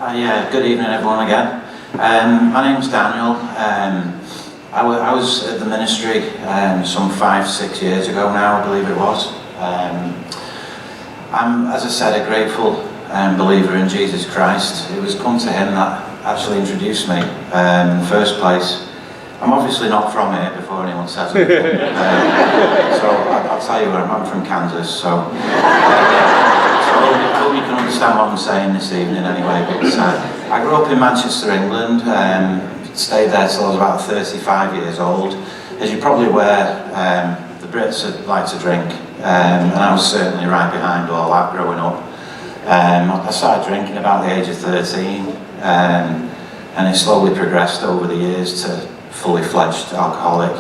Yeah, good evening everyone again. My name's Daniel. I was at the ministry some 5-6 years ago now, I believe it was. I'm, as I said, a grateful believer in Jesus Christ. It was come to him that actually introduced me in the first place. I'm obviously not from here before anyone says it. So I'll tell you where I'm from Kansas, so I hope you can understand what I'm saying this evening anyway. But I grew up in Manchester, England, stayed there till I was about 35 years old. As you're probably aware, the Brits like to drink, and I was certainly right behind all that growing up. I started drinking about the age of 13, and it slowly progressed over the years to fully fledged alcoholic.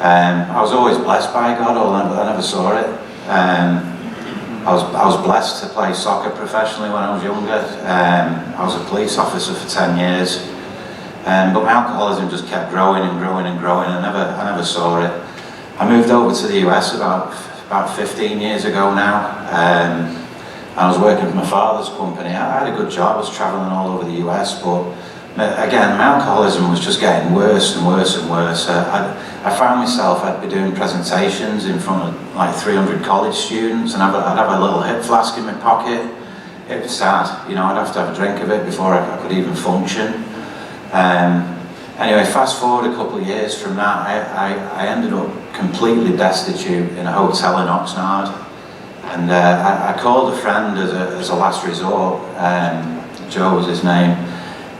I was always blessed by God, although I never saw it. I was blessed to play soccer professionally when I was younger. I was a police officer for 10 years, but my alcoholism just kept growing and growing and growing. I never saw it. I moved over to the US about 15 years ago now. I was working for my father's company. I had a good job. I was traveling all over the US, but again, my alcoholism was just getting worse and worse and worse. I found myself, I'd be doing presentations in front of like 300 college students, and I'd have a little hip flask in my pocket. It was sad, you know, I'd have to have a drink of it before I could even function. Anyway, fast forward a couple of years from that, I ended up completely destitute in a hotel in Oxnard. And I called a friend as a last resort. Joe was his name.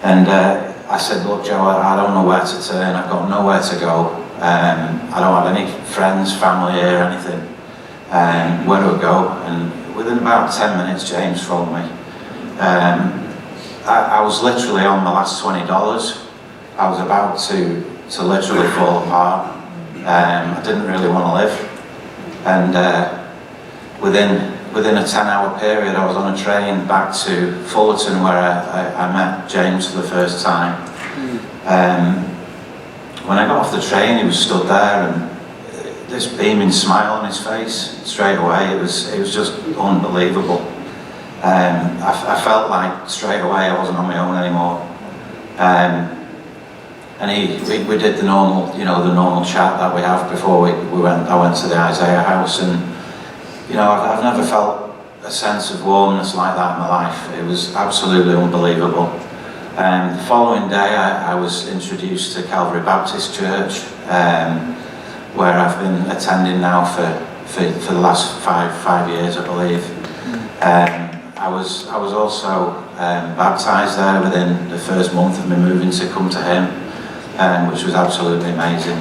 And I said, look Joe, I don't know where to turn, I've got nowhere to go. I don't have any friends, family here, anything. Where do I go? And within about 10 minutes, James phoned me. I was literally on my last $20. I was about to literally fall apart. I didn't really want to live. And within a 10-hour period, I was on a train back to Fullerton, where I met James for the first time. When I got off the train, he was stood there, and this beaming smile on his face straight away. It was just unbelievable. I felt like straight away I wasn't on my own anymore. And we did the normal, you know, the normal chat that we have before I went to the Isaiah house, and you know, I've never felt a sense of warmness like that in my life. It was absolutely unbelievable. The following day, I was introduced to Calvary Baptist Church, where I've been attending now for the last five years, I believe. I was also baptised there within the first month of me moving to come to him, which was absolutely amazing.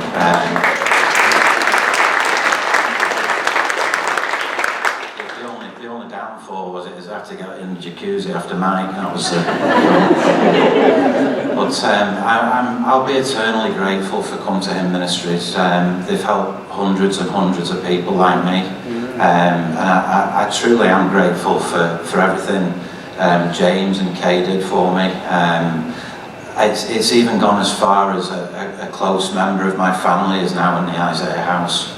The only downfall was I had to get in the jacuzzi after Mike. That was but I'll be eternally grateful for Come to Him Ministries. They've helped hundreds and hundreds of people like me, and I truly am grateful for everything James and Kay did for me. It's even gone as far as a close member of my family is now in the Isaiah house.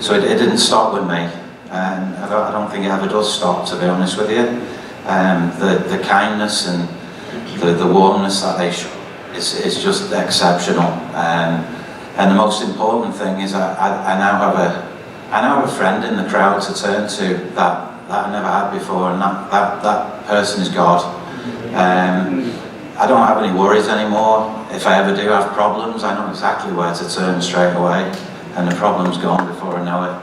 So it didn't stop with me. I don't think it ever does stop, to be honest with you. The kindness and the warmness that they show is just exceptional. And the most important thing is I now have a friend in the crowd to turn to that I never had before, and that person is God. I don't have any worries anymore. If I ever do have problems, I know exactly where to turn straight away, and the problem's gone before I know it.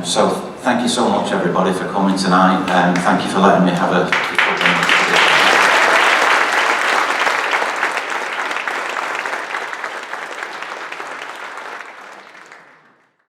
So thank you so much everybody for coming tonight, and thank you for letting me have a